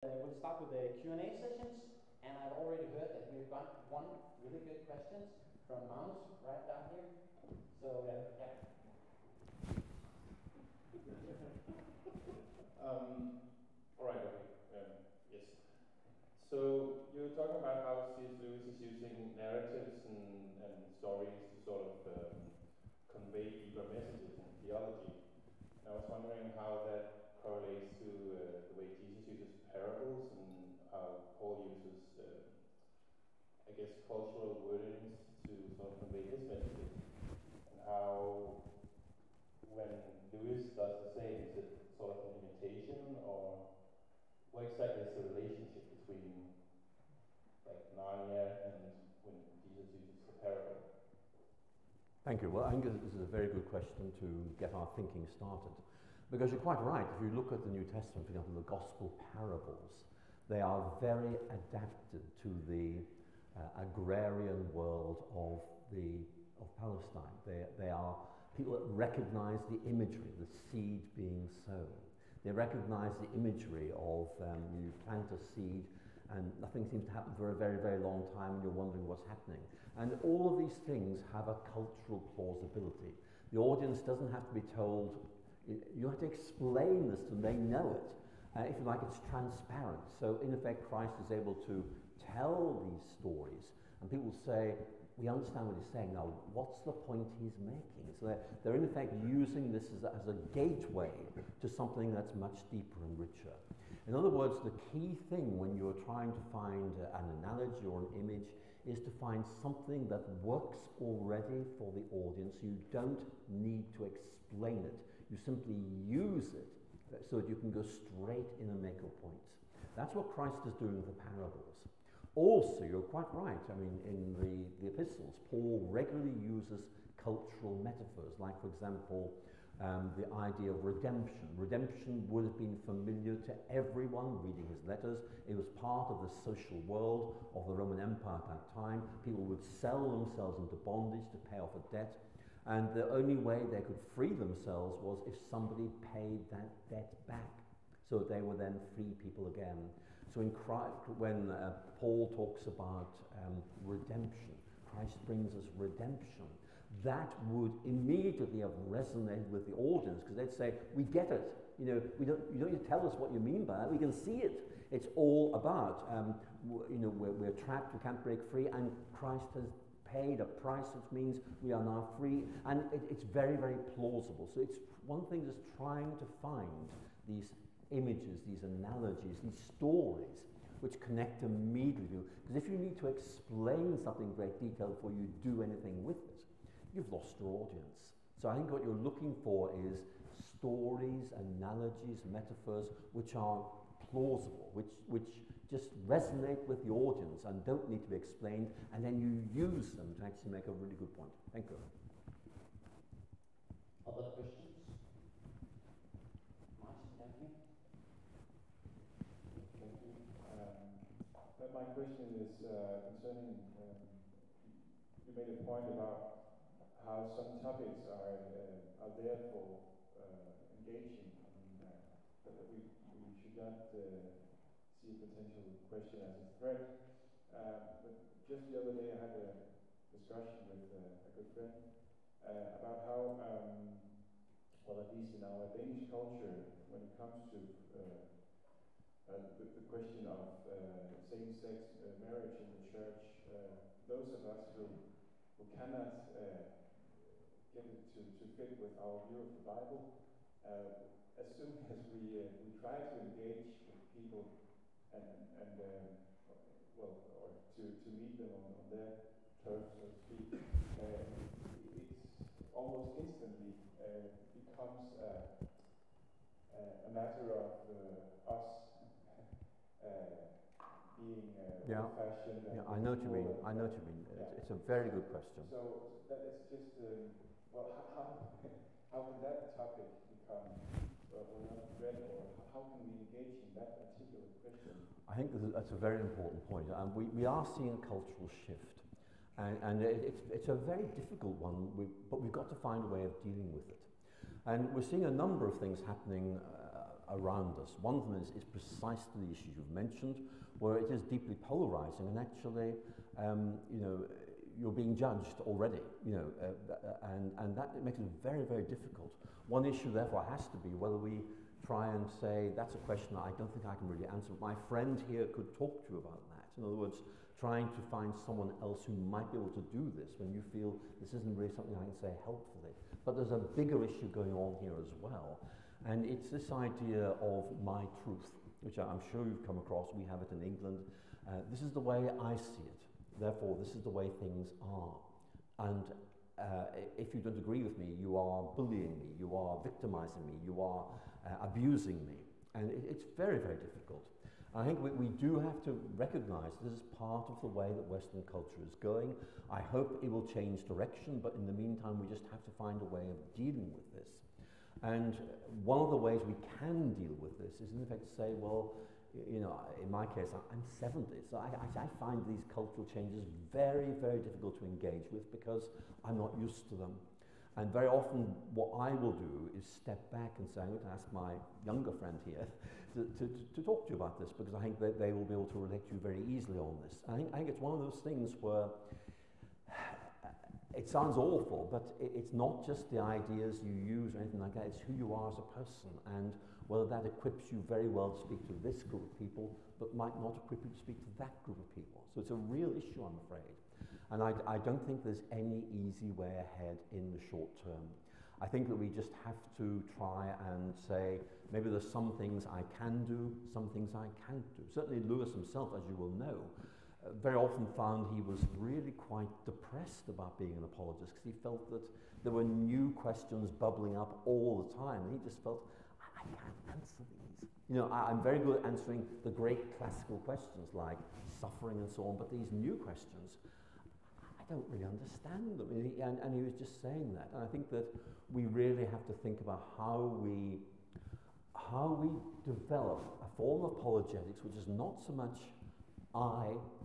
We'll start with the Q&A sessions, and I've already heard that we've got one really good question from Magnus right down here. So, yeah. All right, okay. Yes. So you were talking about how C.S. Lewis is using narratives and stories to sort of convey deeper messages in theology. And I was wondering how that correlates to the way Jesus uses parables and how Paul uses, I guess, cultural wordings to sort of convey his messages. And how, when Lewis does the same, is it sort of an imitation, or what exactly is the relationship between like Narnia and when Jesus uses the parable? Thank you. Well, I think this is a very good question to get our thinking started. Because you're quite right, if you look at the New Testament, for example, the Gospel parables, they are very adapted to the agrarian world of Palestine. They are people that recognize the imagery, the seed being sown. They recognize the imagery of you plant a seed and nothing seems to happen for a very, very long time and you're wondering what's happening. And all of these things have a cultural plausibility. The audience doesn't have to be told, you have to explain this to them, they know it. If you like, it's transparent. So in effect, Christ is able to tell these stories and people say, we understand what he's saying. Now, what's the point he's making? So they're in effect using this as a gateway to something that's much deeper and richer. In other words, the key thing when you're trying to find an analogy or an image is to find something that works already for the audience. You don't need to explain it. You simply use it so that you can go straight in and make your point. That's what Christ is doing with the parables. Also, you're quite right, I mean, in the epistles, Paul regularly uses cultural metaphors, like, for example, the idea of redemption. Redemption would have been familiar to everyone reading his letters. It was part of the social world of the Roman Empire at that time. People would sell themselves into bondage to pay off a debt, and the only way they could free themselves was if somebody paid that debt back. So they were then free people again. So when Paul talks about redemption, Christ brings us redemption, that would immediately have resonated with the audience, because they'd say, we get it. You know, you don't need to tell us what you mean by it. We can see it. It's all about, we're trapped, we can't break free, and Christ has paid a price, which means we are now free, and it's very, very plausible. So it's one thing is trying to find these images, these analogies, these stories which connect immediately. Because if you need to explain something in great detail before you do anything with it, you've lost your audience. So I think what you're looking for is stories, analogies, metaphors which are plausible, which just resonate with the audience and don't need to be explained, and then you use them to actually make a really good point. Thank you. Other questions? Martin, thank you. Thank you. My question is concerning, you made a point about how some topics are there for engaging. That we should not see a potential question as a threat. But just the other day I had a discussion with a good friend about how, well, at least in our Danish culture, when it comes to the question of same-sex marriage in the church, those of us who cannot get it to fit with our view of the Bible, as soon as we try to engage with people and or to meet them on their turf, so to speak, it's almost instantly becomes a matter of us being old-fashioned. Yeah, I know what you mean. I know what you mean. Yeah. It's a very good question. So that is just, how can that topic become not read, or how can we engage in that particular question? I think that's a very important point. And we are seeing a cultural shift. And it's a very difficult one, but we've got to find a way of dealing with it. And we're seeing a number of things happening around us. One of them is precisely the issues you've mentioned, where it is deeply polarizing, and actually, you know, you're being judged already, you know, and that makes it very, very difficult. One issue, therefore, has to be whether we try and say, that's a question I don't think I can really answer, but my friend here could talk to you about that. In other words, trying to find someone else who might be able to do this when you feel this isn't really something I can say helpfully. But there's a bigger issue going on here as well, and it's this idea of my truth, which I'm sure you've come across. We have it in England. This is the way I see it. Therefore, this is the way things are. And if you don't agree with me, you are bullying me, you are victimizing me, you are abusing me. And it's very, very difficult. I think we do have to recognize this is part of the way that Western culture is going. I hope it will change direction, but in the meantime, we just have to find a way of dealing with this. And one of the ways we can deal with this is, in effect, say, well, you know, in my case, I'm 70, so I find these cultural changes very, very difficult to engage with because I'm not used to them. And very often what I will do is step back and say, I'm going to ask my younger friend here to talk to you about this, because I think that they will be able to relate to you very easily on this. I think it's one of those things where it sounds awful, but it's not just the ideas you use or anything like that, it's who you are as a person, and whether that equips you very well to speak to this group of people, but might not equip you to speak to that group of people. So it's a real issue, I'm afraid. And I don't think there's any easy way ahead in the short term. I think that we just have to try and say, maybe there's some things I can do, some things I can't do. Certainly Lewis himself, as you will know, very often found he was really quite depressed about being an apologist, because he felt that there were new questions bubbling up all the time, and he just felt, I can't answer these. You know, I'm very good at answering the great classical questions like suffering and so on, but these new questions, I don't really understand them. And he was just saying that. And I think that we really have to think about how we develop a form of apologetics which is not so much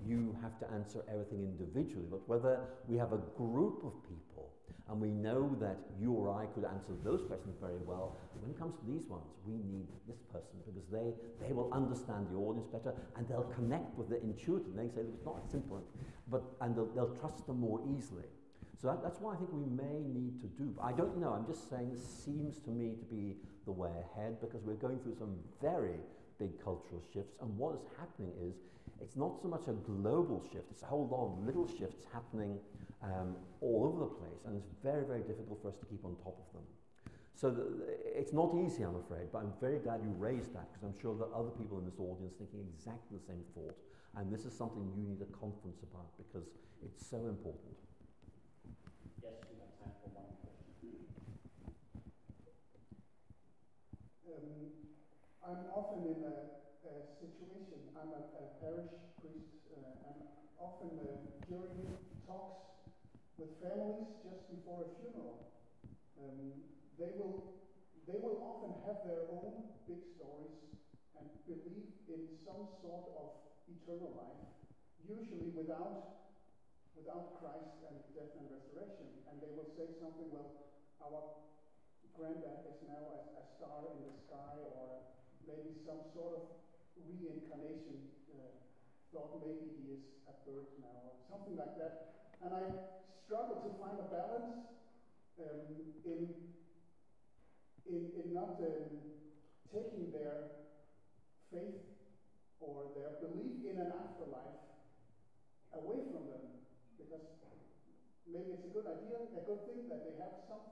you have to answer everything individually, but whether we have a group of people and we know that you or I could answer those questions very well. When it comes to these ones, we need this person because they will understand the audience better and they'll connect with it intuitively. They say, look, it's not simple, and they'll trust them more easily. So that's why I think we may need to do. I don't know, I'm just saying this seems to me to be the way ahead, because we're going through some very big cultural shifts, and what is happening is it's not so much a global shift, it's a whole lot of little shifts happening all over the place, and it's very, very difficult for us to keep on top of them. So it's not easy, I'm afraid, but I'm very glad you raised that, because I'm sure that other people in this audience thinking exactly the same thought, and this is something you need a conference about, because it's so important. Yes, we have time for one question. I'm often in a situation, I'm a parish priest, and often during talks with families just before a funeral, they will often have their own big stories and believe in some sort of eternal life, usually without Christ and death and resurrection. And they will say something, well, our granddad is now a star in the sky, or maybe some sort of reincarnation thought, maybe he is a bird now, or something like that. And I struggle to find a balance in not taking their faith or their belief in an afterlife away from them, because maybe it's a good idea, a good thing that they have some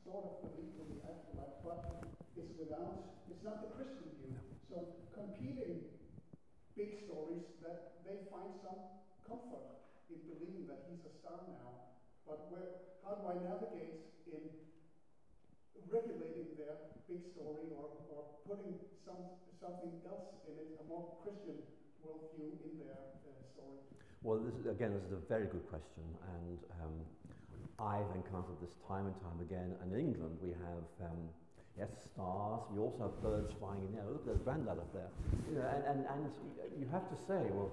sort of belief in the afterlife, but it's not the Christian view. So competing big stories that they find some comfort in believing that he's a star now, but how do I navigate in regulating their big story or putting something else in it, a more Christian worldview in their story? Well, this is a very good question, and I've encountered this time and time again. And in England, we have yes, stars. We also have birds flying in the air. Look, there's Grandad up there. You know, and you have to say, well,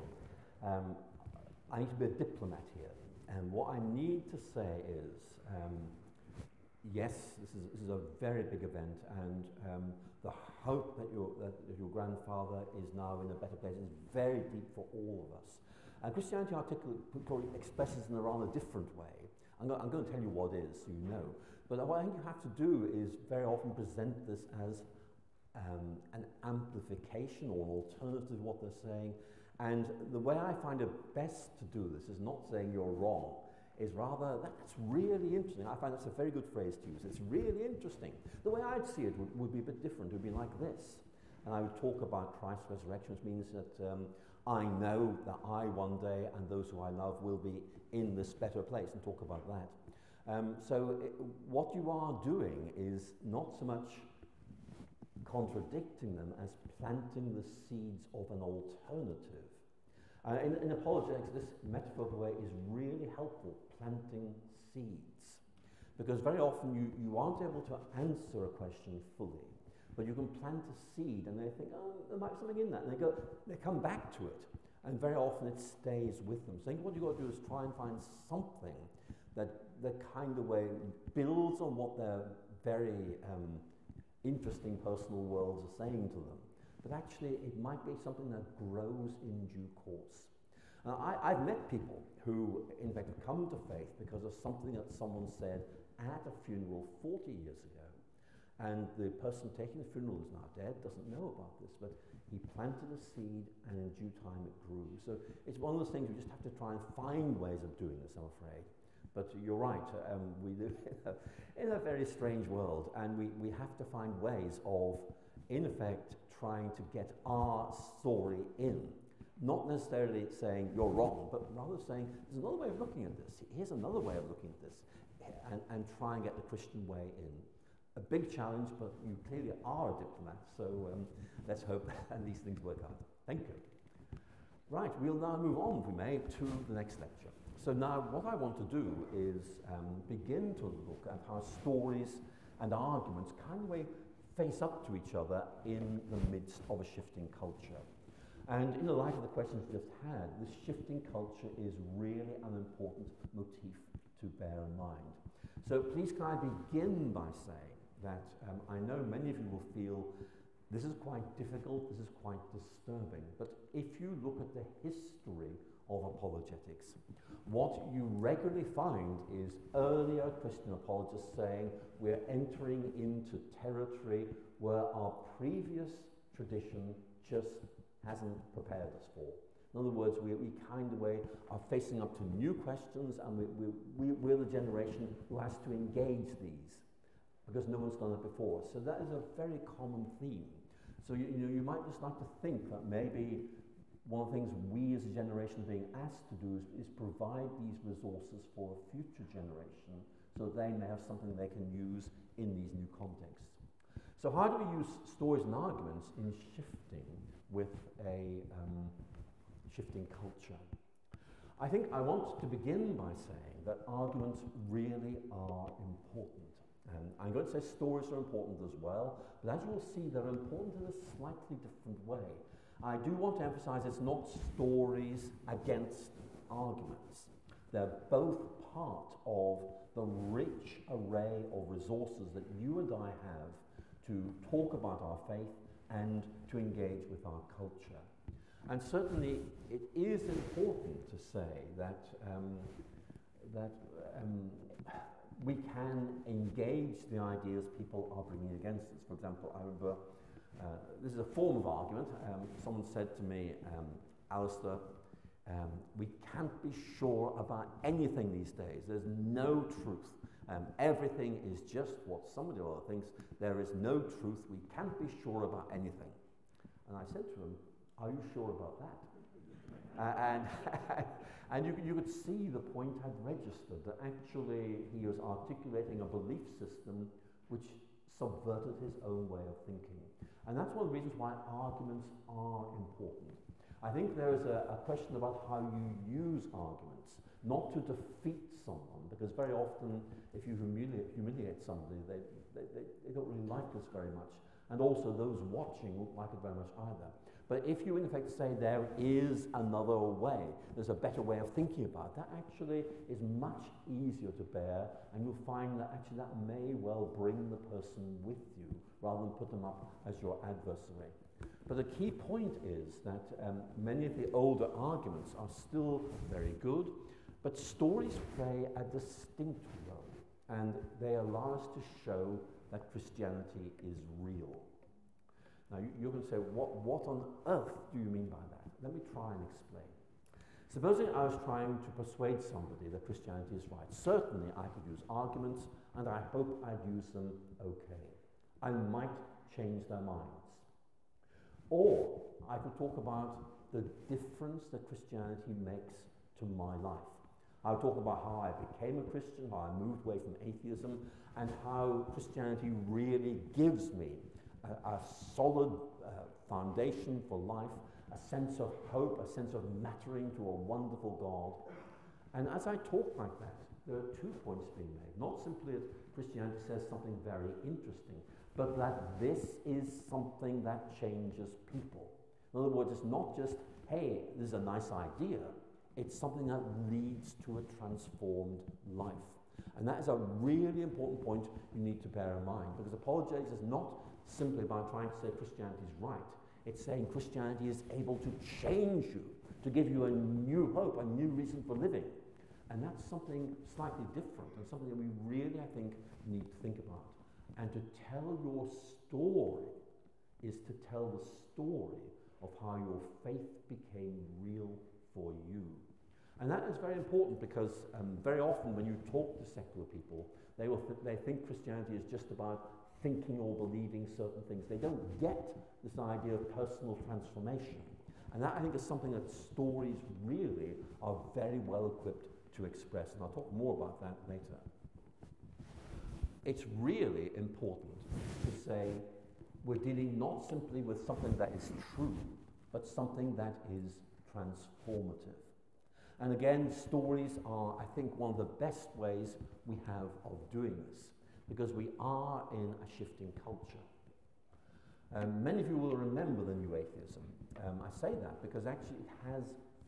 I need to be a diplomat here. And what I need to say is, yes, this is a very big event, and the hope that your grandfather is now in a better place is very deep for all of us. And Christianity probably expresses in a rather different way. I'm going to tell you what it is, so you know. But what I think you have to do is very often present this as an amplification or an alternative to what they're saying. And the way I find it best to do this is not saying you're wrong, is rather, that's really interesting. I find that's a very good phrase to use. It's really interesting. The way I'd see it would be a bit different. It would be like this. And I would talk about Christ's resurrection, which means that I know that I one day and those who I love will be in this better place, and talk about that. What you are doing is not so much contradicting them as planting the seeds of an alternative. In apologetics, this metaphorical way is really helpful, planting seeds. Because very often you aren't able to answer a question fully, but you can plant a seed and they think, oh, there might be something in that, and they come back to it, and very often it stays with them. So I think what you've got to do is try and find something that kind of way builds on what their very interesting personal worlds are saying to them. But actually it might be something that grows in due course. I've met people who in fact have come to faith because of something that someone said at a funeral 40 years ago. And the person taking the funeral is now dead, doesn't know about this, but he planted a seed and in due time it grew. So it's one of those things we just have to try and find ways of doing this, I'm afraid. But you're right, we live in a very strange world, and we have to find ways of, in effect, trying to get our story in. Not necessarily saying you're wrong, but rather saying there's another way of looking at this. Here's another way of looking at this, and try and get the Christian way in. A big challenge, but you clearly are a diplomat, so let's hope that these things work out. Thank you. Right, we'll now move on, if we may, to the next lecture. So now what I want to do is begin to look at how stories and arguments kind of face up to each other in the midst of a shifting culture. And in the light of the questions we just had, this shifting culture is really an important motif to bear in mind. So please can I begin by saying that I know many of you will feel this is quite difficult, this is quite disturbing, but if you look at the history of apologetics, what you regularly find is earlier Christian apologists saying we're entering into territory where our previous tradition just hasn't prepared us for. In other words, we kind of are facing up to new questions, and we're the generation who has to engage these because no one's done it before. So that is a very common theme. So you might just like to think that maybe one of the things we as a generation are being asked to do is provide these resources for a future generation so they may have something they can use in these new contexts. So how do we use stories and arguments in shifting with a shifting culture? I think I want to begin by saying that arguments really are important. And I'm going to say stories are important as well, but as you will see, they're important in a slightly different way. I do want to emphasize it's not stories against arguments. They're both part of the rich array of resources that you and I have to talk about our faith and to engage with our culture. And certainly it is important to say that we can engage the ideas people are bringing against us. For example, I remember this is a form of argument. Someone said to me, Alistair, we can't be sure about anything these days. There's no truth. Everything is just what somebody or other thinks. There is no truth. We can't be sure about anything. And I said to him, are you sure about that? And you could see the point had registered, that actually he was articulating a belief system which subverted his own way of thinking. And that's one of the reasons why arguments are important. I think there is a question about how you use arguments, not to defeat someone, because very often if you humiliate somebody, they don't really like us very much. And also those watching won't like it very much either. But if you in effect say there is another way, there's a better way of thinking about it, that actually is much easier to bear, and you'll find that actually that may well bring the person with you rather than put them up as your adversary. But the key point is that many of the older arguments are still very good, but stories play a distinct role, and they allow us to show that Christianity is real. Now, you're going to say, what on earth do you mean by that? Let me try and explain. Supposing I was trying to persuade somebody that Christianity is right. Certainly, I could use arguments, and I hope I'd use them okay. I might change their minds. Or I could talk about the difference that Christianity makes to my life. I would talk about how I became a Christian, how I moved away from atheism, and how Christianity really gives me a solid foundation for life, a sense of hope, a sense of mattering to a wonderful God. And as I talk like that, there are 2 points being made. Not simply that Christianity says something very interesting, but that this is something that changes people. In other words, it's not just, hey, this is a nice idea. It's something that leads to a transformed life. And that is a really important point you need to bear in mind, because apologetics is not simply about trying to say Christianity is right. It's saying Christianity is able to change you, to give you a new hope, a new reason for living. And that's something slightly different, and something that we really, I think, need to think about. And to tell your story is to tell the story of how your faith became real for you. And that is very important, because very often when you talk to secular people, they think Christianity is just about thinking or believing certain things. They don't get this idea of personal transformation. And that, I think, is something that stories really are very well equipped to express. And I'll talk more about that later. It's really important to say we're dealing not simply with something that is true, but something that is transformative. And again, stories are, I think, one of the best ways we have of doing this, because we are in a shifting culture. Many of you will remember the New Atheism. I say that because actually it has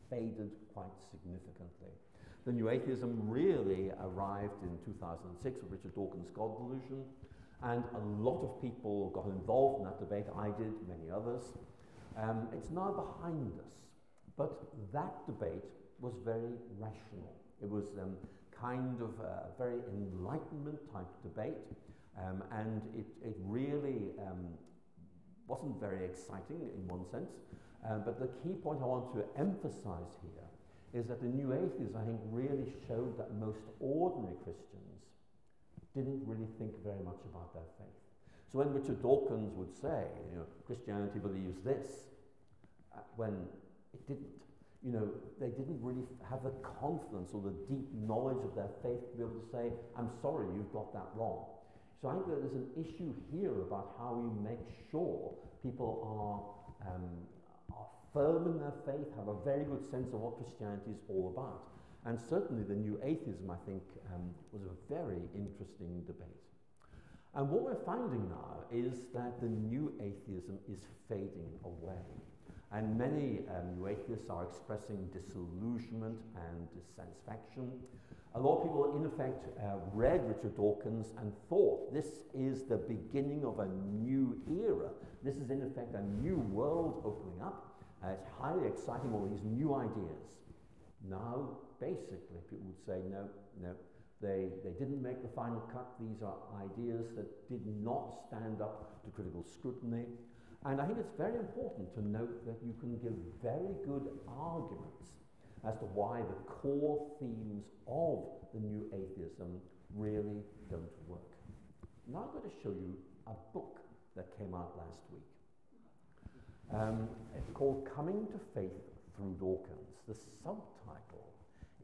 faded quite significantly. The New Atheism really arrived in 2006 with Richard Dawkins' God Delusion, and a lot of people got involved in that debate. I did, many others. It's now behind us, but that debate was very rational. It was kind of a very Enlightenment type debate, and it really wasn't very exciting in one sense, but the key point I want to emphasize here is that the New Atheists, I think, really showed that most ordinary Christians didn't really think very much about their faith. So when Richard Dawkins would say, Christianity believes this, when it didn't, they didn't really have the confidence or the deep knowledge of their faith to be able to say, I'm sorry, you've got that wrong. So I think that there's an issue here about how we make sure people are firm in their faith, have a very good sense of what Christianity is all about. And certainly the New Atheism, I think, was a very interesting debate. And what we're finding now is that the New Atheism is fading away. And many New Atheists are expressing disillusionment and dissatisfaction. A lot of people, in effect, read Richard Dawkins and thought this is the beginning of a new era. This is, in effect, a new world opening up. It's highly exciting, all these new ideas. Now, basically, people would say, no, they didn't make the final cut. These are ideas that did not stand up to critical scrutiny. And I think it's very important to note that you can give very good arguments as to why the core themes of the New Atheism really don't work. Now I'm going to show you a book that came out last week. It's called Coming to Faith Through Dawkins. The subtitle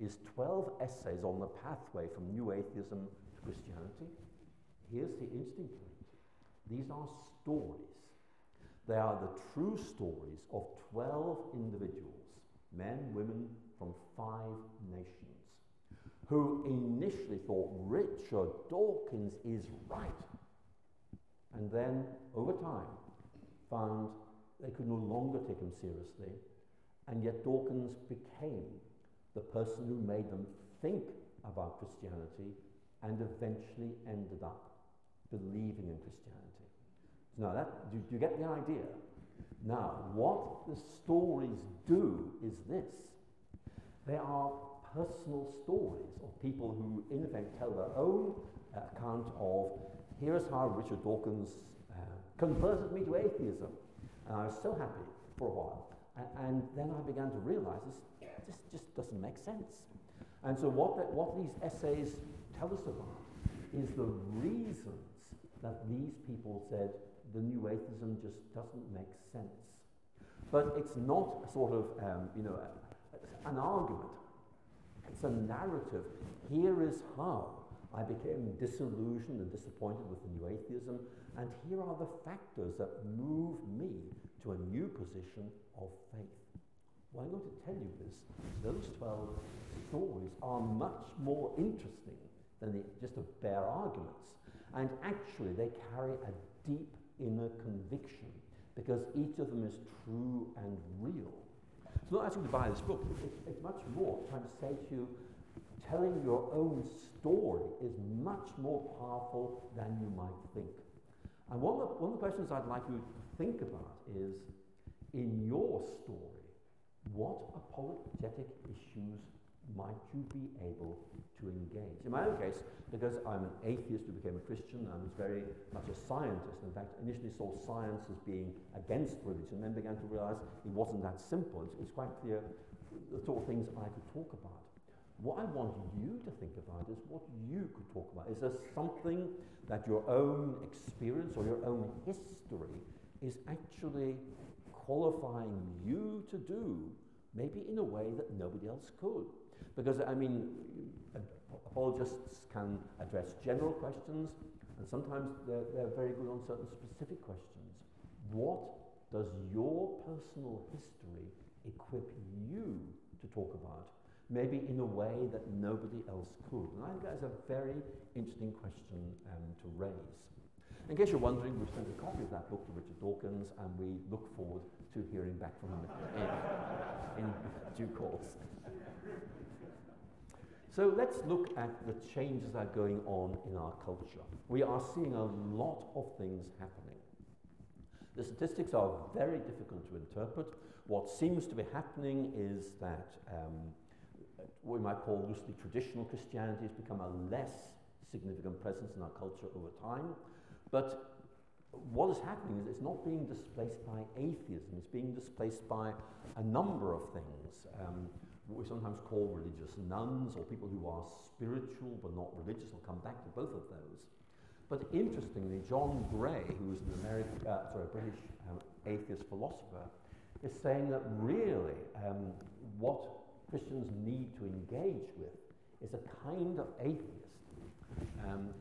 is 12 Essays on the Pathway from New Atheism to Christianity. Here's the interesting point. These are stories. They are the true stories of 12 individuals, men, women from 5 nations, who initially thought Richard Dawkins is right, and then, over time, found they could no longer take him seriously, and yet Dawkins became the person who made them think about Christianity and eventually ended up believing in Christianity. Now, do you get the idea? Now, what the stories do is this. They are personal stories of people who, in effect, tell their own account of, here's how Richard Dawkins converted me to atheism. And I was so happy for a while. And then I began to realize this just doesn't make sense. And so what these essays tell us about is the reasons that these people said the new atheism just doesn't make sense. But it's not a sort of, an argument. It's a narrative. Here is how I became disillusioned and disappointed with the new atheism, and here are the factors that move me to a new position of faith. What I'm going to tell you is those 12 stories are much more interesting than just a bare arguments. And actually, they carry a deep inner conviction because each of them is true and real. So not asking you to buy this book, it's much more trying to say to you, telling your own story is much more powerful than you might think. And one of the questions I'd like you to think about is, in your story, what apologetic issues might you be able to engage? In my own case, because I'm an atheist who became a Christian, I was very much a scientist. In fact, initially saw science as being against religion, then began to realize it wasn't that simple. It's quite clear the sort of things I could talk about. What I want you to think about is what you could talk about. Is there something that your own experience or your own history is actually qualifying you to do, maybe in a way that nobody else could? Because, I mean, apologists can address general questions, and sometimes they're very good on certain specific questions. What does your personal history equip you to talk about? Maybe in a way that nobody else could. And I think that's a very interesting question to raise. In case you're wondering, we've sent a copy of that book to Richard Dawkins, and we look forward to hearing back from him in due course. So let's look at the changes that are going on in our culture. We are seeing a lot of things happening. The statistics are very difficult to interpret. What seems to be happening is that what we might call loosely traditional Christianity has become a less significant presence in our culture over time. But what is happening is it's not being displaced by atheism, it's being displaced by a number of things. What we sometimes call religious nuns, or people who are spiritual but not religious. I'll come back to both of those. But interestingly, John Gray, who is an British atheist philosopher, is saying that really what Christians need to engage with is a kind of atheist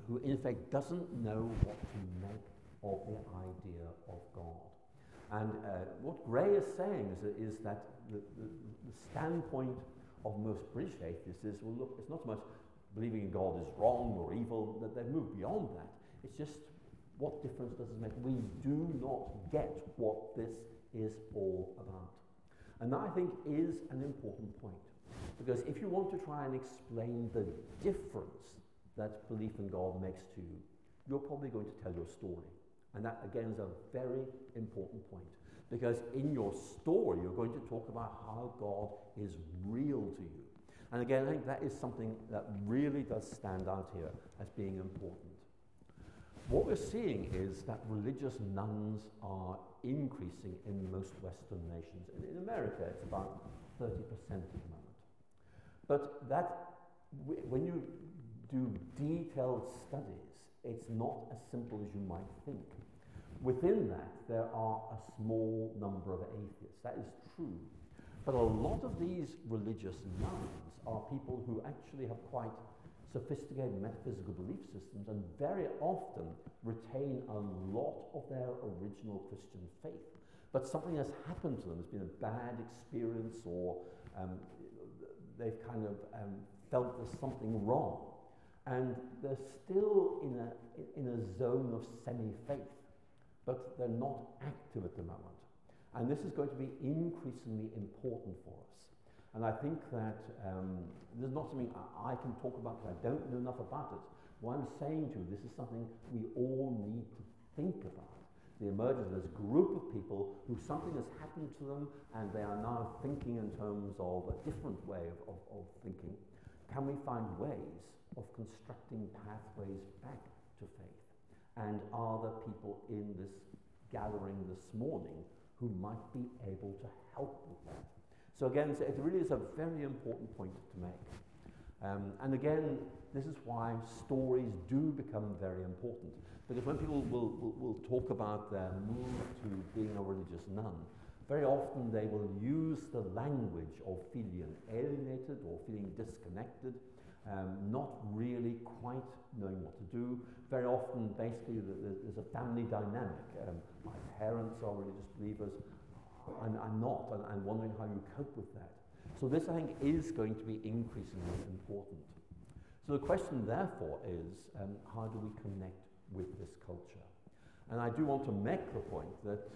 who in fact doesn't know what to make of the idea of God. And what Gray is saying is that the standpoint of most British atheists is, well, look, it's not so much believing in God is wrong or evil, that they've moved beyond that. It's just, what difference does it make? We do not get what this is all about. And that, I think, is an important point. Because if you want to try and explain the difference that belief in God makes to you, you're probably going to tell your story. And that, again, is a very important point. Because in your story, you're going to talk about how God is real to you. And again, I think that is something that really does stand out here as being important. What we're seeing is that religious nuns are increasing in most Western nations. In America, it's about 30% at the moment. But that, when you do detailed studies, it's not as simple as you might think. Within that, there are a small number of atheists. That is true. But a lot of these religious nuns are people who actually have quite sophisticated metaphysical belief systems and very often retain a lot of their original Christian faith. But something has happened to them. It's been a bad experience, or they've kind of felt there's something wrong. And they're still in a zone of semi-faith, but they're not active at the moment. And this is going to be increasingly important for us. And I think that this is not something I can talk about because I don't know enough about it. What I'm saying to you, this is something we all need to think about. The emergence of this group of people who something has happened to them and they are now thinking in terms of a different way of thinking. Can we find ways of constructing pathways back to faith? And are there people in this gathering this morning who might be able to help with that? So again, it really is a very important point to make. And again, this is why stories do become very important. Because when people will talk about their move to being a religious nun, very often they will use the language of feeling alienated or feeling disconnected, not really quite knowing what to do. Very often, basically, there's a family dynamic. My parents are religious believers, I'm not, and I'm wondering how you cope with that. So this, I think, is going to be increasingly important. So the question, therefore, is how do we connect with this culture? And I do want to make the point that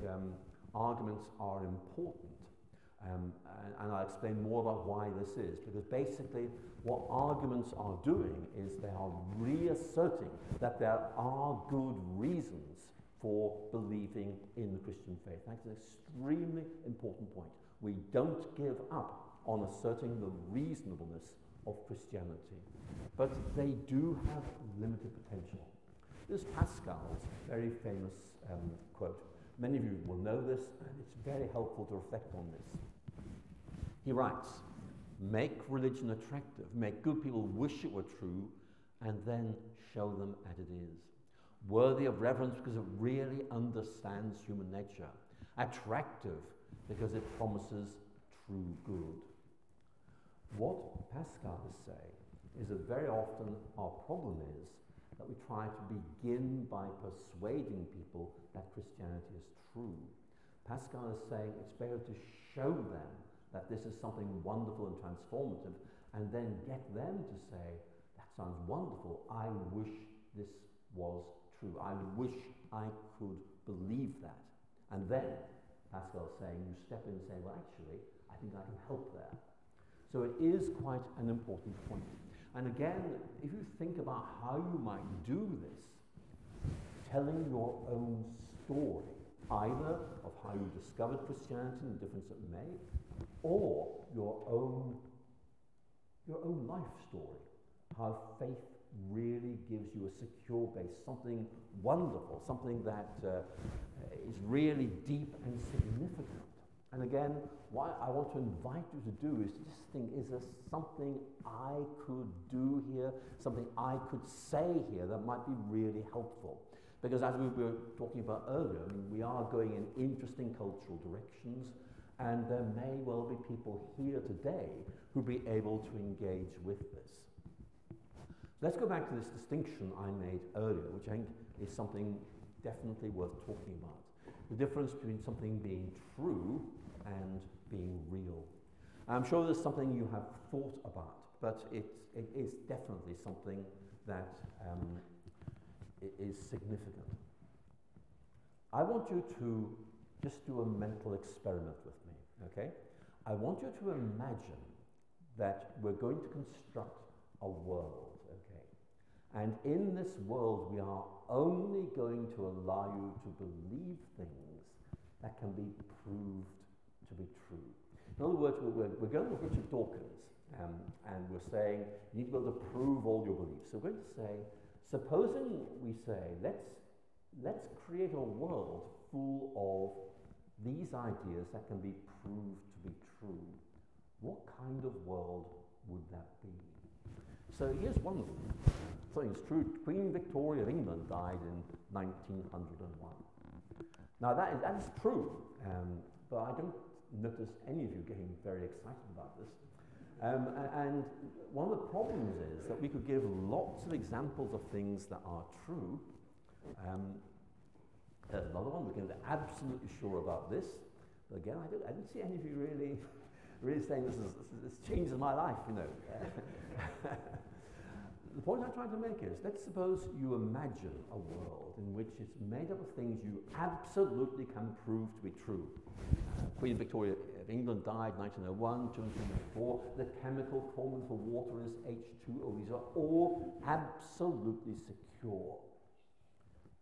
arguments are important. And I'll explain more about why this is, because basically what arguments are doing is they are reasserting that there are good reasons for believing in the Christian faith. That's an extremely important point. We don't give up on asserting the reasonableness of Christianity, but they do have limited potential. This is Pascal's very famous quote. Many of you will know this, and it's very helpful to reflect on this. He writes, "Make religion attractive, make good people wish it were true, and then show them as it is. Worthy of reverence because it really understands human nature. Attractive because it promises true good." What Pascal is saying is that very often our problem is that we try to begin by persuading people that Christianity is true. Pascal is saying it's better to show them that this is something wonderful and transformative, and then get them to say, that sounds wonderful, I wish this was true. I wish I could believe that. And then, Pascal is saying, you step in and say, well, actually, I think I can help there. So it is quite an important point. And again, if you think about how you might do this, telling your own story, either of how you discovered Christianity and the difference it made, or your own life story, how faith really gives you a secure base, something wonderful, something that is really deep and significant. And again, what I want to invite you to do is to just think, is there something I could do here, something I could say here that might be really helpful? Because as we were talking about earlier, I mean, we are going in interesting cultural directions, and there may well be people here today who will be able to engage with this. So let's go back to this distinction I made earlier, which I think is something definitely worth talking about. The difference between something being true and being real. I'm sure there's something you have thought about, but it is definitely something that is significant. I want you to just do a mental experiment with me, okay? I want you to imagine that we're going to construct a world, okay? And in this world, we are only going to allow you to believe things that can be proved to be true. In other words, we're going to look at Richard Dawkins, and we're saying, you need to be able to prove all your beliefs. So we're going to say, supposing we say, let's create a world full of these ideas that can be proved to be true. What kind of world would that be? So here's one of them. Something's true. Queen Victoria of England died in 1901. Now that is true, but I don't notice any of you getting very excited about this. And one of the problems is that we could give lots of examples of things that are true. Another one, we're going to be absolutely sure about this. But again, I don't see any of you really saying this changes my life, you know. the point I'm trying to make is, let's suppose you imagine a world in which it's made up of things you absolutely can prove to be true. Queen Victoria of England died 1901, 204. The chemical formula for water is H2O. These are all absolutely secure.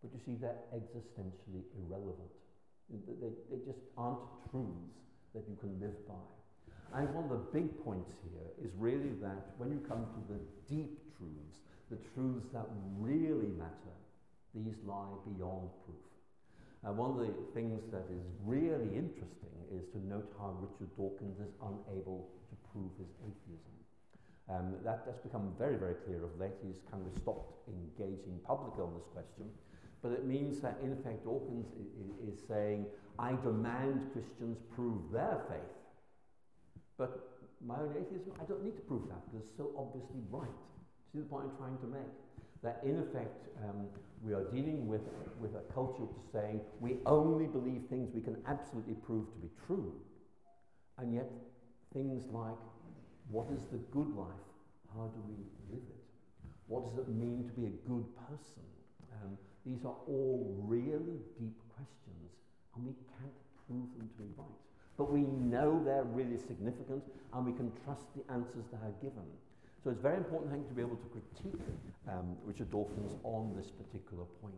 But you see, they're existentially irrelevant. They just aren't truths that you can live by. And one of the big points here is really that when you come to the deep truths, the truths that really matter, these lie beyond proof. One of the things that is really interesting is to note how Richard Dawkins is unable to prove his atheism. That's become very, very clear of late. He's kind of stopped engaging publicly on this question. But it means that, in effect, Dawkins is saying, I demand Christians prove their faith. But my own atheism, I don't need to prove that because it's so obviously right. See the point I'm trying to make? That in effect, we are dealing with a culture which is saying we only believe things we can absolutely prove to be true. And yet, things like, what is the good life? How do we live it? What does it mean to be a good person? These are all really deep questions, and we can't prove them to be right. But we know they're really significant, and we can trust the answers that are given. So it's very important, I think, to be able to critique Richard Dawkins on this particular point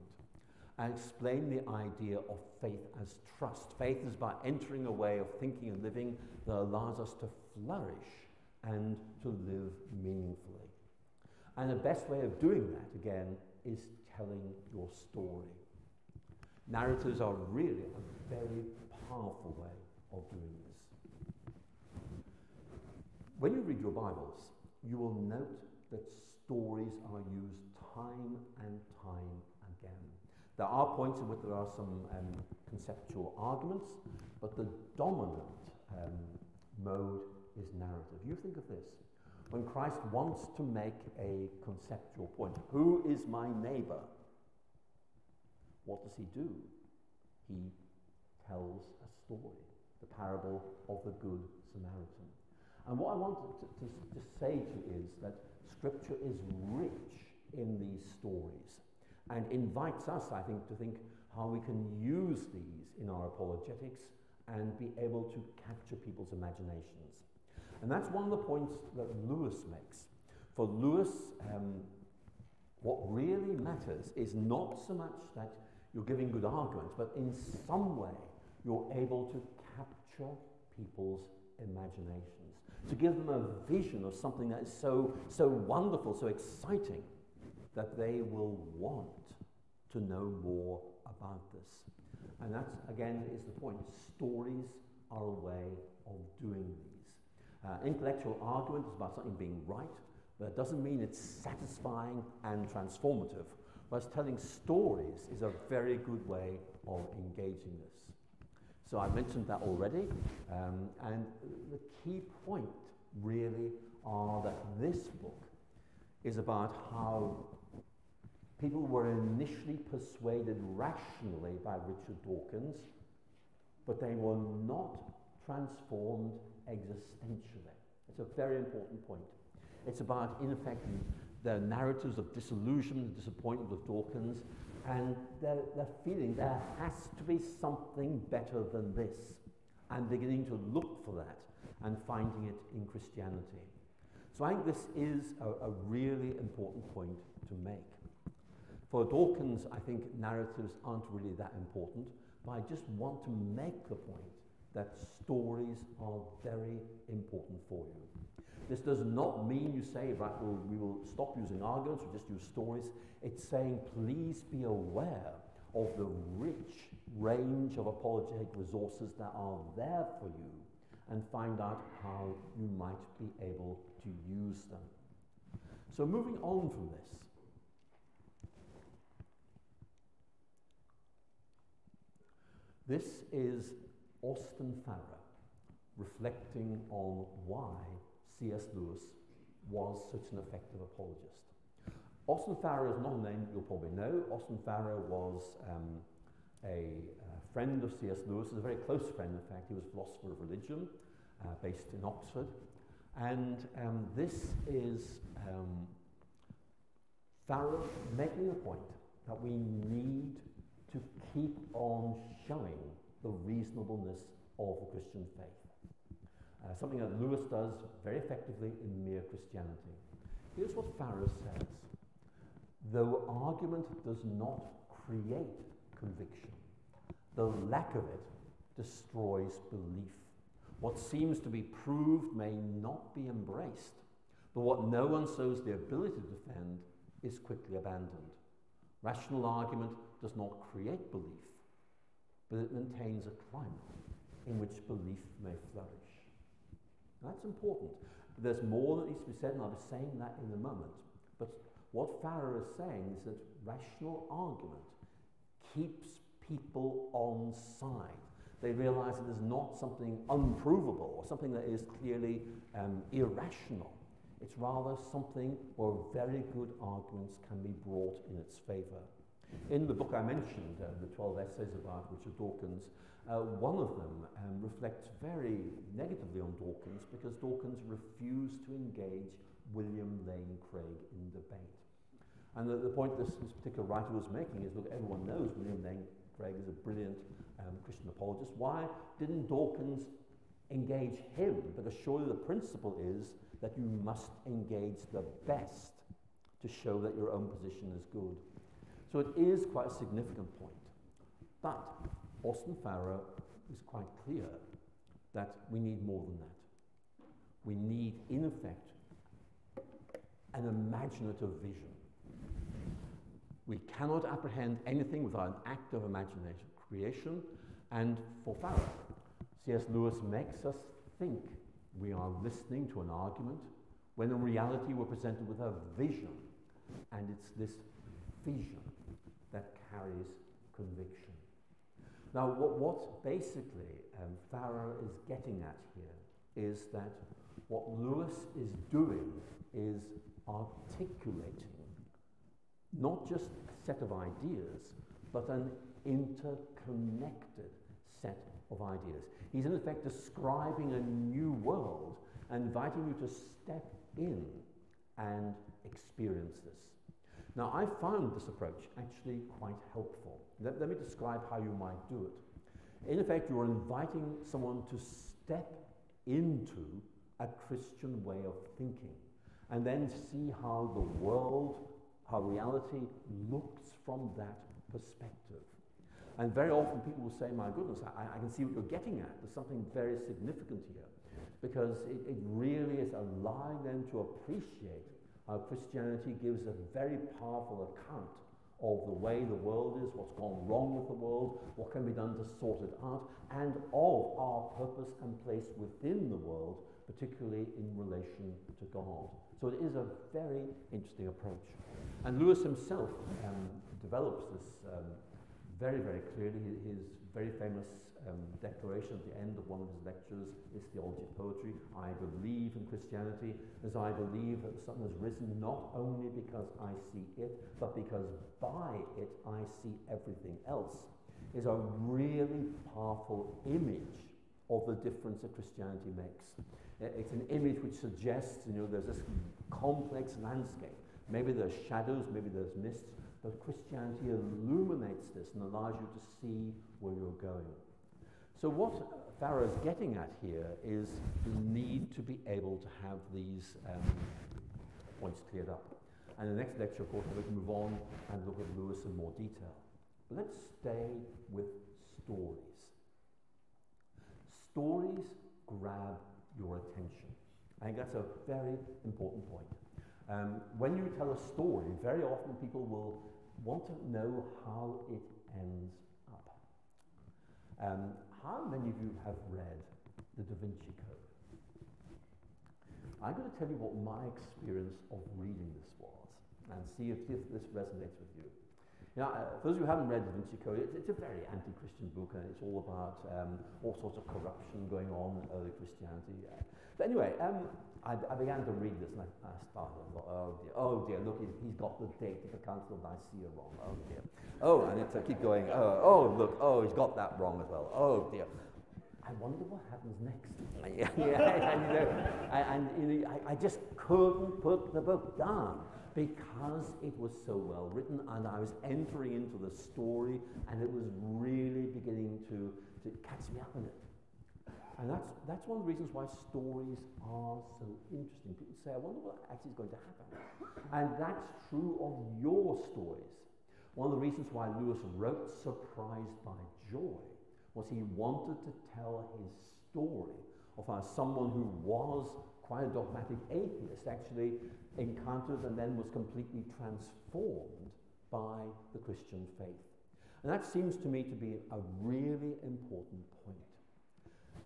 and explain the idea of faith as trust. Faith is about entering a way of thinking and living that allows us to flourish and to live meaningfully. And the best way of doing that, again, is telling your story. Narratives are really a very powerful way of doing this. When you read your Bibles, you will note that stories are used time and time again. There are points in which there are some conceptual arguments, but the dominant mode is narrative. You think of this. When Christ wants to make a conceptual point, who is my neighbor? What does he do? He tells a story, the parable of the Good Samaritan. And what I want to say to you is that Scripture is rich in these stories and invites us, I think, to think how we can use these in our apologetics and be able to capture people's imaginations. And that's one of the points that Lewis makes. For Lewis, what really matters is not so much that you're giving good arguments, but in some way you're able to capture people's imaginations, to give them a vision of something that is so wonderful, so exciting, that they will want to know more about this. And that's, again, is the point. Stories are a way of doing these. Intellectual argument is about something being right, but it doesn't mean it's satisfying and transformative. Whereas telling stories is a very good way of engaging this. So I mentioned that already, and the key point really are that this book is about how people were initially persuaded rationally by Richard Dawkins, but they were not transformed existentially. It's a very important point. It's about, in effect, the narratives of disillusionment and disappointment of Dawkins, and they're feeling there has to be something better than this, and beginning to look for that and finding it in Christianity. So I think this is a really important point to make. For Dawkins, I think narratives aren't really that important, but I just want to make the point that stories are very important for you. This does not mean you say, right, well, we will stop using arguments, we'll just use stories. It's saying, please be aware of the rich range of apologetic resources that are there for you, and find out how you might be able to use them. So moving on from this, this is Austin Farrer reflecting on why C.S. Lewis was such an effective apologist. Austin Farrer is not a name you'll probably know. Austin Farrer was a friend of C.S. Lewis, a very close friend, in fact. He was a philosopher of religion based in Oxford. And this is Farrer making the point that we need to keep on showing the reasonableness of the Christian faith. Something that Lewis does very effectively in Mere Christianity. Here's what Farrer says. Though argument does not create conviction, the lack of it destroys belief. What seems to be proved may not be embraced, but what no one shows the ability to defend is quickly abandoned. Rational argument does not create belief, but it maintains a climate in which belief may flourish. That's important. There's more that needs to be said, and I'll be saying that in a moment. But what Farrer is saying is that rational argument keeps people on side. They realize it is not something unprovable or something that is clearly irrational. It's rather something where very good arguments can be brought in its favour. In the book I mentioned, the 12 essays about Richard Dawkins, one of them reflects very negatively on Dawkins because Dawkins refused to engage William Lane Craig in debate. And the point this particular writer was making is, look, everyone knows William Lane Craig is a brilliant Christian apologist. Why didn't Dawkins engage him? Because surely the principle is that you must engage the best to show that your own position is good. So it is quite a significant point. But Austin Farrer is quite clear that we need more than that. We need, in effect, an imaginative vision. We cannot apprehend anything without an act of imagination, creation, and for Farrer, C.S. Lewis makes us think we are listening to an argument when in reality we're presented with a vision, and it's this vision that carries conviction. Now, what basically Farrer is getting at here is that what Lewis is doing is articulating not just a set of ideas, but an interconnected set of ideas. He's in effect describing a new world and inviting you to step in and experience this. Now, I found this approach actually quite helpful. Let me describe how you might do it. In effect, you're inviting someone to step into a Christian way of thinking and then see how the world, how reality looks from that perspective. And very often people will say, my goodness, I can see what you're getting at. There's something very significant here. Because it really is allowing them to appreciate how Christianity gives a very powerful account of the way the world is, what's gone wrong with the world, what can be done to sort it out, and of our purpose and place within the world, particularly in relation to God. So it is a very interesting approach. And Lewis himself develops this very, very clearly. His very famous declaration at the end of one of his lectures is Theology of Poetry. I believe in Christianity as I believe that the sun has risen not only because I see it, but because by it I see everything else, is a really powerful image of the difference that Christianity makes. It's an image which suggests, there's this complex landscape. Maybe there's shadows, maybe there's mists, but Christianity illuminates this and allows you to see where you're going. So what Farrer is getting at here is the need to be able to have these points cleared up. And in the next lecture, of course, we can move on and look at Lewis in more detail. But let's stay with stories. Stories grab your attention. I think that's a very important point. When you tell a story, very often people will want to know how it ends up. How many of you have read The Da Vinci Code? I'm going to tell you what my experience of reading this was and see if this resonates with you. Now, for those who haven't read Da Vinci Code, it's a very anti-Christian book, and it's all about all sorts of corruption going on in early Christianity. But anyway, I began to read this, and I started, oh dear, look, he's got the date of the Council of Nicaea wrong, oh dear. Oh, and it's keep going, look, he's got that wrong as well, oh dear. I wonder what happens next. I just couldn't put the book down. because it was so well written, and I was entering into the story, and it was really beginning to catch me up in it. And that's one of the reasons why stories are so interesting. People say, I wonder what actually is going to happen. And that's true of your stories. One of the reasons why Lewis wrote Surprised by Joy was he wanted to tell his story of how someone who was quite a dogmatic atheist actually encountered and then was completely transformed by the Christian faith. And that seems to me to be a really important point.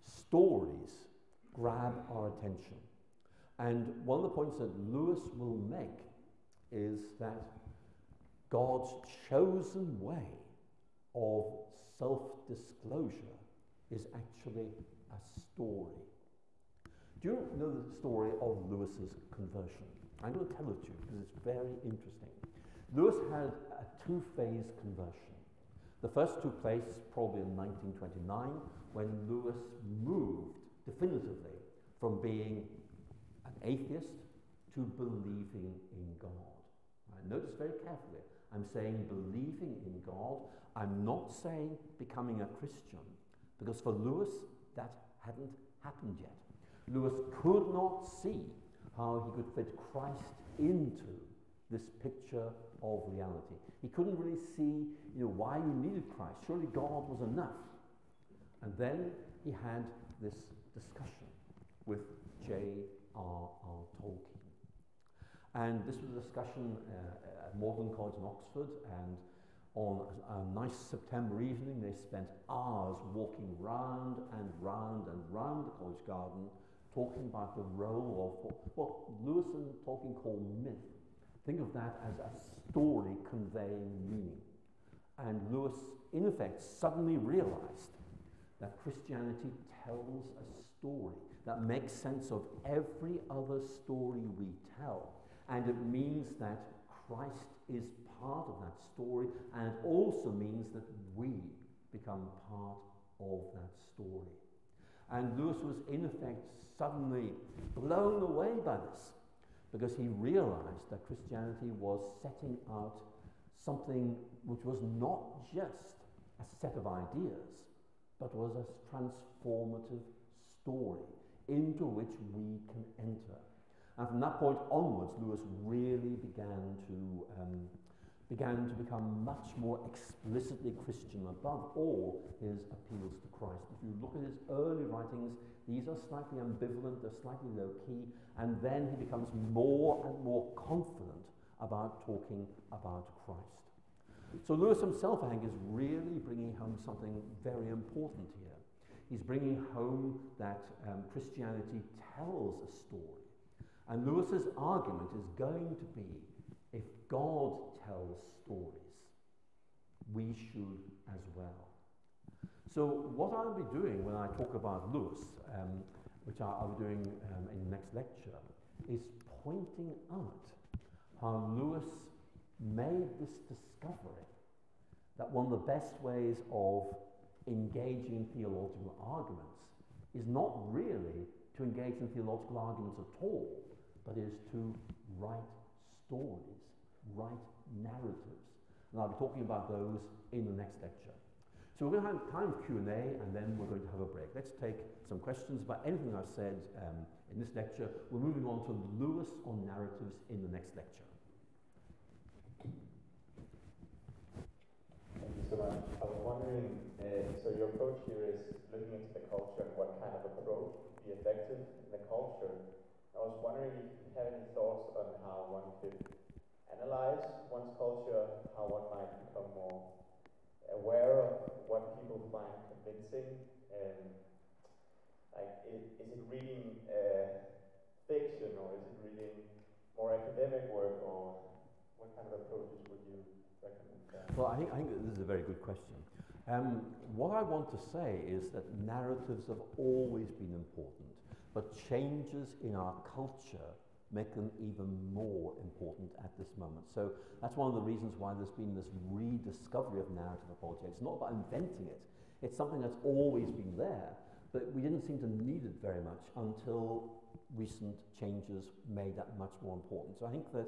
Stories grab our attention. And one of the points that Lewis will make is that God's chosen way of self-disclosure is actually a story. Do you know the story of Lewis's conversion? I'm going to tell it to you because it's very interesting. Lewis had a two-phase conversion. The first took place probably in 1929 when Lewis moved definitively from being an atheist to believing in God. Right? Notice very carefully, I'm saying believing in God. I'm not saying becoming a Christian, because for Lewis that hadn't happened yet. Lewis could not see how he could fit Christ into this picture of reality. He couldn't really see, why you needed Christ. Surely God was enough. And then he had this discussion with J.R.R. Tolkien. And this was a discussion at Magdalen College in Oxford, and on a nice September evening they spent hours walking round and round and round the college garden talking about the role of what Lewis and Tolkien call myth. Think of that as a story conveying meaning. And Lewis, in effect, suddenly realized that Christianity tells a story that makes sense of every other story we tell. And it means that Christ is part of that story, and it also means that we become part of that story. And Lewis was, in effect, suddenly blown away by this, because he realized that Christianity was setting out something which was not just a set of ideas, but was a transformative story into which we can enter. And from that point onwards, Lewis really began to become much more explicitly Christian, above all his appeals to Christ. If you look at his early writings, these are slightly ambivalent, they're slightly low-key, and then he becomes more and more confident about talking about Christ. So Lewis himself, I think, is really bringing home something very important here. He's bringing home that Christianity tells a story. And Lewis's argument is going to be, if God tells stories, we should as well. So what I'll be doing when I talk about Lewis, which I'll be doing in the next lecture, is pointing out how Lewis made this discovery that one of the best ways of engaging theological arguments is not really to engage in theological arguments at all, but is to write stories, write narratives. And I'll be talking about those in the next lecture. So we're going to have time for Q&A, and then we're going to have a break. Let's take some questions about anything I've said in this lecture. We're moving on to Lewis on narratives in the next lecture. Thank you so much. I was wondering, so your approach here is looking into the culture and what kind of approach would be effective in the culture. I was wondering if you have any thoughts on how one could analyze one's culture, how one might become more aware of what people find convincing. Is it reading fiction, or is it reading more academic work, or what kind of approaches would you recommend? Well, I think this is a very good question. What I want to say is that narratives have always been important, but changes in our culture make them even more important at this moment. So that's one of the reasons why there's been this rediscovery of narrative apology. It's not about inventing it. It's something that's always been there, but we didn't seem to need it very much until recent changes made that much more important. So I think that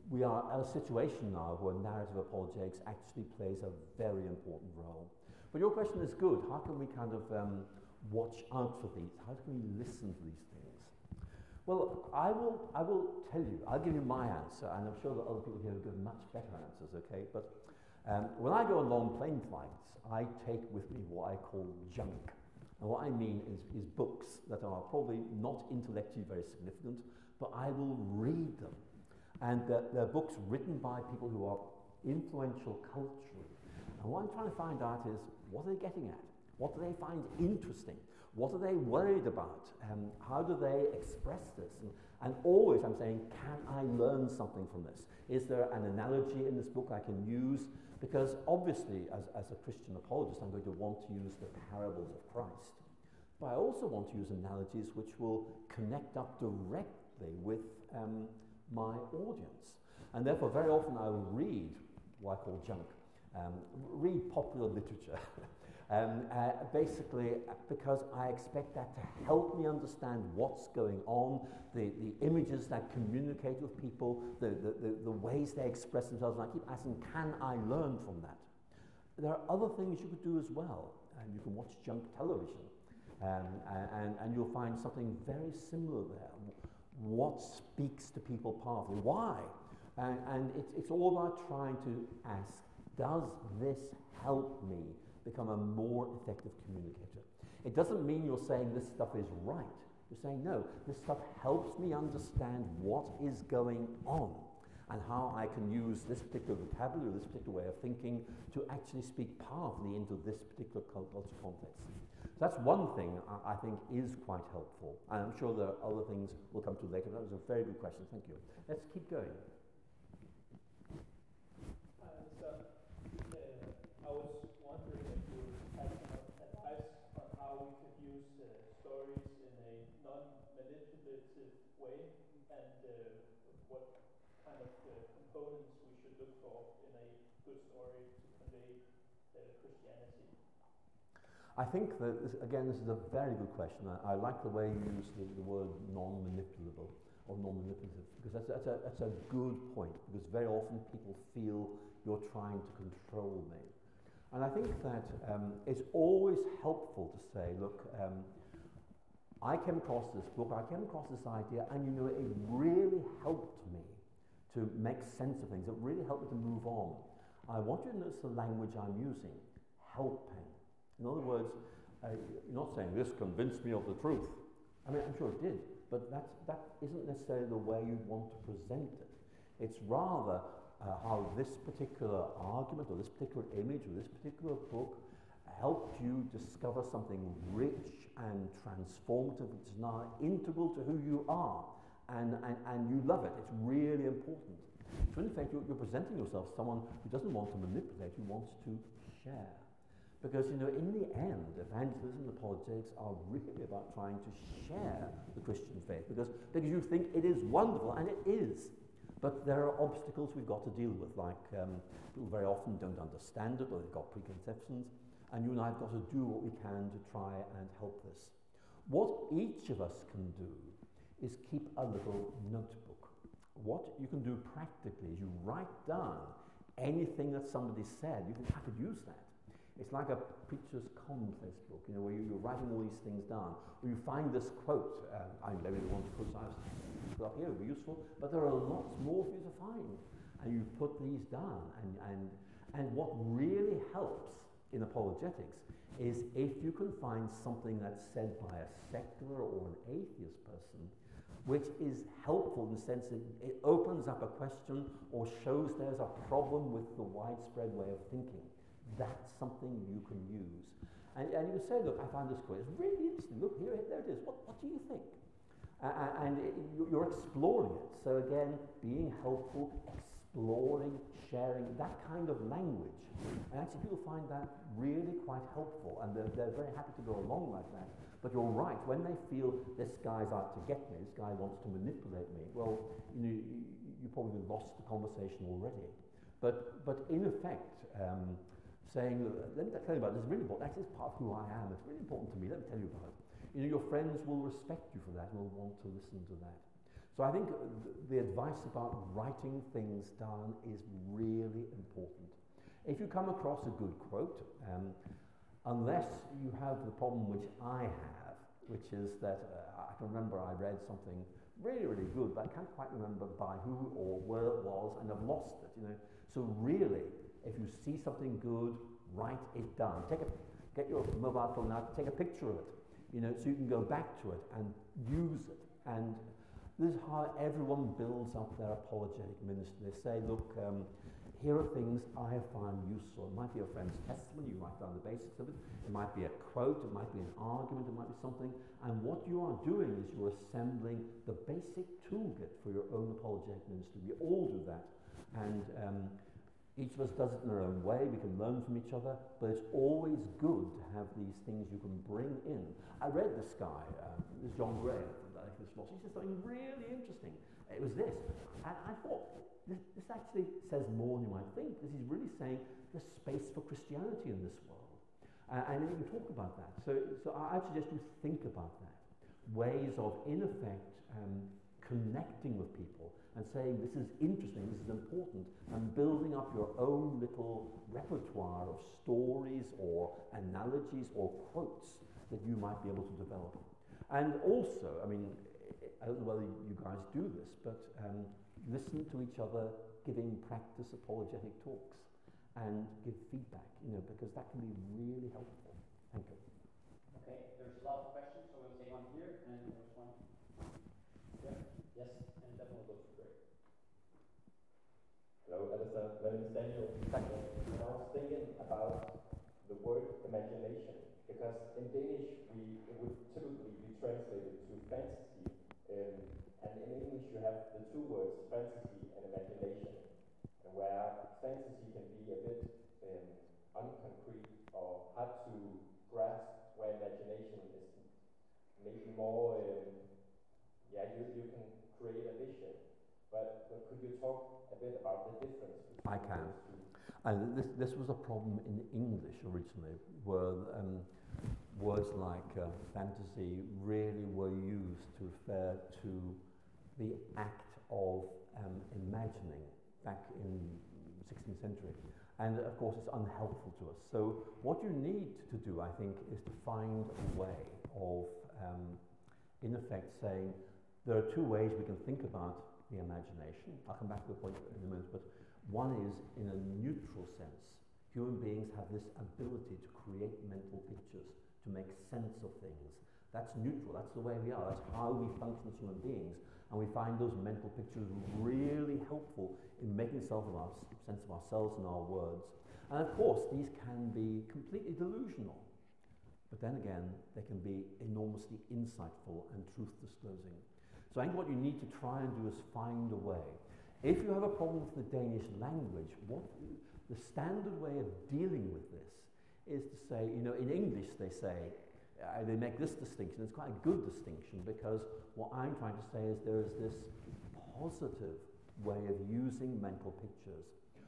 we are at a situation now where narrative apologetics actually plays a very important role. But your question is good. How can we kind of watch out for these? How can we listen to these things? Well, I will tell you, I'll give you my answer, and I'm sure that other people here will give much better answers, okay? But when I go on long plane flights, I take with me what I call junk. And what I mean is books that are probably not intellectually very significant, but I will read them. And they're books written by people who are influential culturally. And what I'm trying to find out is, what are they getting at? What do they find interesting? What are they worried about? How do they express this? And always I'm saying, can I learn something from this? Is there an analogy in this book I can use? Because obviously, as a Christian apologist, I'm going to want to use the parables of Christ. But I also want to use analogies which will connect up directly with my audience. And therefore, very often I will read what I call junk, read popular literature. Basically, because I expect that to help me understand what's going on, the images that communicate with people, the ways they express themselves, and I keep asking, can I learn from that? There are other things you could do as well. You can watch junk television, and you'll find something very similar there. What speaks to people powerfully? Why? And it's all about trying to ask, does this help me become a more effective communicator? It doesn't mean you're saying this stuff is right. You're saying, no, this stuff helps me understand what is going on and how I can use this particular vocabulary, this particular way of thinking to actually speak powerfully into this particular cultural context. So that's one thing I think is quite helpful. And I'm sure there are other things we'll come to later. That was a very good question. Thank you. Let's keep going. I was wondering if you had some advice on how we could use stories in a non-manipulative way, and what kind of components we should look for in a good story to convey Christianity. I think that, again, this is a very good question. I like the way you use the word non-manipulable or non-manipulative, because that's a good point, because very often people feel you're trying to control me. And I think that it's always helpful to say, look, I came across this book, I came across this idea, and you know, it really helped me to make sense of things. It really helped me to move on. I want you to notice the language I'm using, helping. In other words, you're not saying this convinced me of the truth. I mean, I'm sure it did, but that isn't necessarily the way you'd want to present it. It's rather how this particular argument or this particular image or this particular book helped you discover something rich and transformative, which is now integral to who you are, and you love it. It's really important. So in fact, you're presenting yourself as someone who doesn't want to manipulate, who wants to share. Because, you know, in the end, evangelism and apologetics are really about trying to share the Christian faith, because you think it is wonderful, and it is. But there are obstacles we've got to deal with, like people very often don't understand it, or they've got preconceptions, and you and I have got to do what we can to try and help this. What each of us can do is keep a little notebook. What you can do practically is you write down anything that somebody said. I could use that. It's like a preacher's commonplace book, you know, where you're writing all these things down. Or you find this quote, I maybe the one to put up here would be useful, but there are lots more for you to find. And you put these down. And what really helps in apologetics is if you can find something that's said by a secular or an atheist person, which is helpful in the sense that it opens up a question or shows there's a problem with the widespread way of thinking. That's something you can use. And you can say, look, I found this quote. It's really interesting. Look, there it is. What do you think? You're exploring it. So again, being helpful, exploring, sharing, that kind of language. And actually people find that really quite helpful. And they're very happy to go along like that. But you're right, when they feel this guy's out to get me, this guy wants to manipulate me, well, you probably lost the conversation already. But in effect, saying, let me tell you about this, it's really important, actually it's part of who I am, it's really important to me, let me tell you about it. You know, your friends will respect you for that and will want to listen to that. So I think the advice about writing things down is really important. If you come across a good quote, unless you have the problem which I have, which is that I can remember I read something really, really good, but I can't quite remember by who or where it was, and I've lost it, you know. So really, if you see something good, write it down. Get your mobile phone out, take a picture of it, you know, so you can go back to it and use it. And this is how everyone builds up their apologetic ministry. They say, look, here are things I have found useful. It might be a friend's testimony, you write down the basics of it. It might be a quote, it might be an argument, it might be something. And what you are doing is you're assembling the basic toolkit for your own apologetic ministry. We all do that. And each of us does it in our own way. We can learn from each other. But it's always good to have these things you can bring in. I read this guy, this John Gray, he said something really interesting. It was this. And I thought, this actually says more than you might think, because he's really saying there's space for Christianity in this world. And you can talk about that. So I suggest you think about that. Ways of, in effect, connecting with people and saying this is interesting, this is important, and building up your own little repertoire of stories or analogies or quotes that you might be able to develop. And also, I mean, I don't know whether you guys do this, but listen to each other giving practice apologetic talks and give feedback, you know, because that can be really helpful. Thank you. Okay, there's a lot of questions, so we'll take one here, and there's one here. Yes, and that one will go to Greg. Hello, Alistair. My name is Daniel. Thank you. And I was thinking about the word imagination, because in Danish it would typically be translated to fantasy, and in English you have the two words fantasy and imagination, and where fantasy can be a bit unconcrete or hard to grasp, where imagination is maybe more, you can create a vision. But could you talk a bit about the difference between I can. those two? And this was a problem in English originally, where words like fantasy really were used to refer to the act of imagining back in the 16th century. And of course it's unhelpful to us. So what you need to do, I think, is to find a way of, in effect, saying there are two ways we can think about the imagination. I'll come back to the point in a minute, but one is in a neutral sense. Human beings have this ability to create mental pictures, to make sense of things. That's neutral, that's the way we are, that's how we function as human beings. And we find those mental pictures really helpful in making sense of ourselves and our words. And of course, these can be completely delusional. But then again, they can be enormously insightful and truth-disclosing. So I think what you need to try and do is find a way. If you have a problem with the Danish language, the standard way of dealing with this is to say, you know, in English they say, they make this distinction. It's quite a good distinction, because what I'm trying to say is there is this positive way of using mental pictures,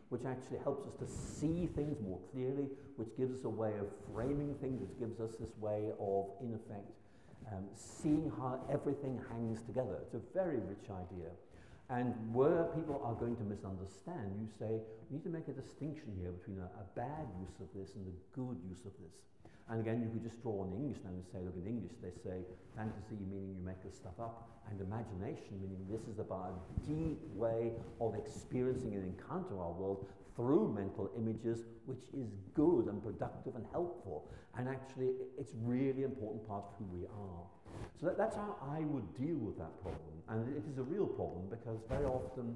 which actually helps us to see things more clearly, which gives us a way of framing things, which gives us this way of, in effect, seeing how everything hangs together. It's a very rich idea. And where people are going to misunderstand, you say, we need to make a distinction here between a bad use of this and a good use of this. And again, you could just draw on English now and say, look, in English they say fantasy meaning you make this stuff up, and imagination meaning this is about a deep way of experiencing and encounter our world through mental images, which is good and productive and helpful. And actually, it's really important part of who we are. So that's how I would deal with that problem. And it is a real problem, because very often,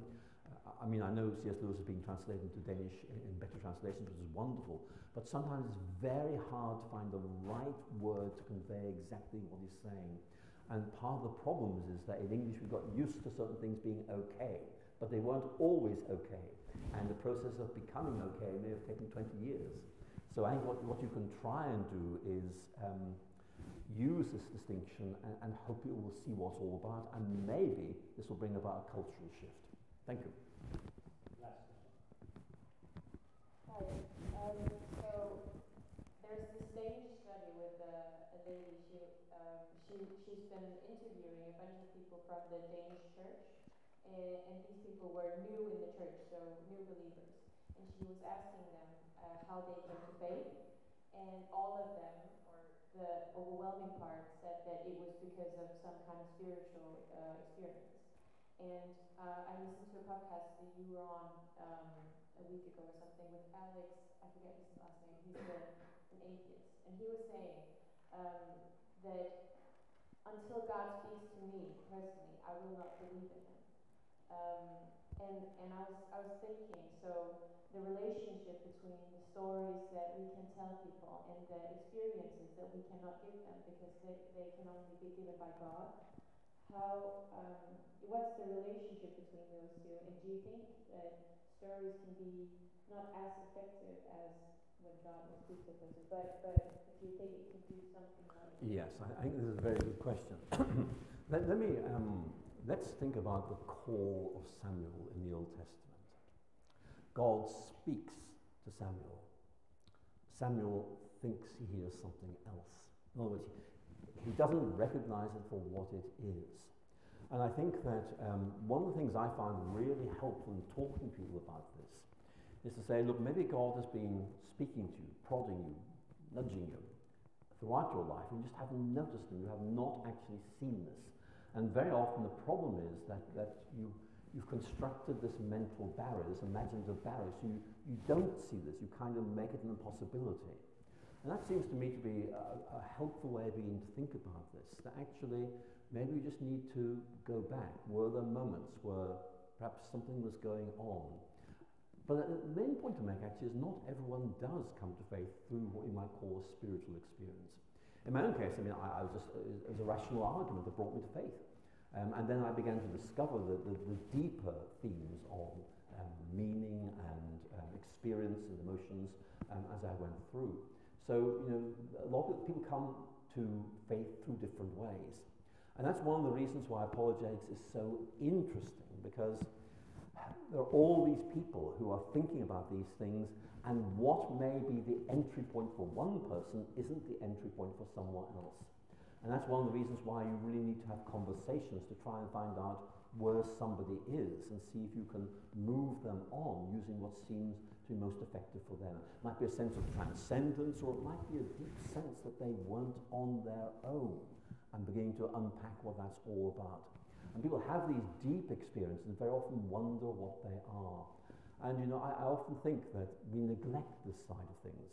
I mean, I know C.S. Lewis is being translated into Danish in better translations, which is wonderful, but sometimes it's very hard to find the right word to convey exactly what he's saying. And part of the problem is that in English we got used to certain things being okay, but they weren't always okay. And the process of becoming okay may have taken 20 years. So I think what you can try and do is use this distinction and hope people will see what it's all about, and maybe this will bring about a cultural shift. Thank you. Last question. Hi. So there's this Danish study with a lady. She's been interviewing a bunch of people from the Danish church, and these people were new in the church, so new believers. And she was asking them how they came to faith, and all of them, or the overwhelming part, said that it was because of some kind of spiritual experience. And I listened to a podcast that you were on a week ago or something with Alex, I forget his last name, he's an atheist, and he was saying that until God speaks to me personally, I will not believe in him. And I was thinking, so the relationship between the stories that we can tell people and the experiences that we cannot give them because they can only be given by God. What's the relationship between those two? And do you think that stories can be not as effective as when God will speak to a person, but do you think it can do something like? Yes, I think this is a very good question. Let's think about the call of Samuel in the Old Testament. God speaks to Samuel. Samuel thinks he hears something else. In other words, he doesn't recognize it for what it is. And I think that one of the things I find really helpful in talking to people about this is to say, look, maybe God has been speaking to you, prodding you, nudging you throughout your life, and you just haven't noticed them. You have not actually seen this. And very often the problem is that you've constructed this mental barrier, this imaginative barrier, so you don't see this. You kind of make it an impossibility. And that seems to me to be a helpful way of beginning to think about this, that actually maybe you just need to go back. Were there moments where perhaps something was going on? But the main point to make actually is not everyone does come to faith through what you might call a spiritual experience. In my own case, I mean, it was a rational argument that brought me to faith. And then I began to discover the deeper themes of meaning and experience and emotions as I went through. So, you know, a lot of people come to faith through different ways. And that's one of the reasons why apologetics is so interesting, because there are all these people who are thinking about these things, and what may be the entry point for one person isn't the entry point for someone else. And that's one of the reasons why you really need to have conversations to try and find out where somebody is and see if you can move them on using what seems to be most effective for them. It might be a sense of transcendence, or it might be a deep sense that they weren't on their own, and beginning to unpack what that's all about. And people have these deep experiences and very often wonder what they are. And you know, I often think that we neglect this side of things.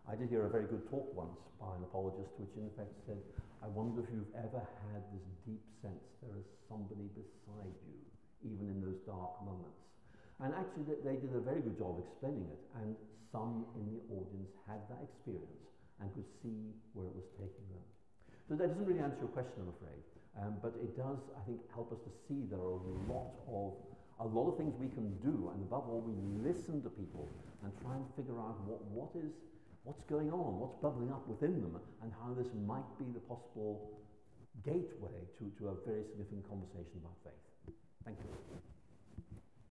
I did hear a very good talk once by an apologist, which in effect said, I wonder if you've ever had this deep sense there is somebody beside you, even in those dark moments. And actually they did a very good job explaining it, and some in the audience had that experience and could see where it was taking them. So that doesn't really answer your question, I'm afraid, but it does, I think, help us to see there are a lot of things we can do, and above all, we listen to people and try and figure out what's going on, what's bubbling up within them, and how this might be the possible gateway to a very significant conversation about faith.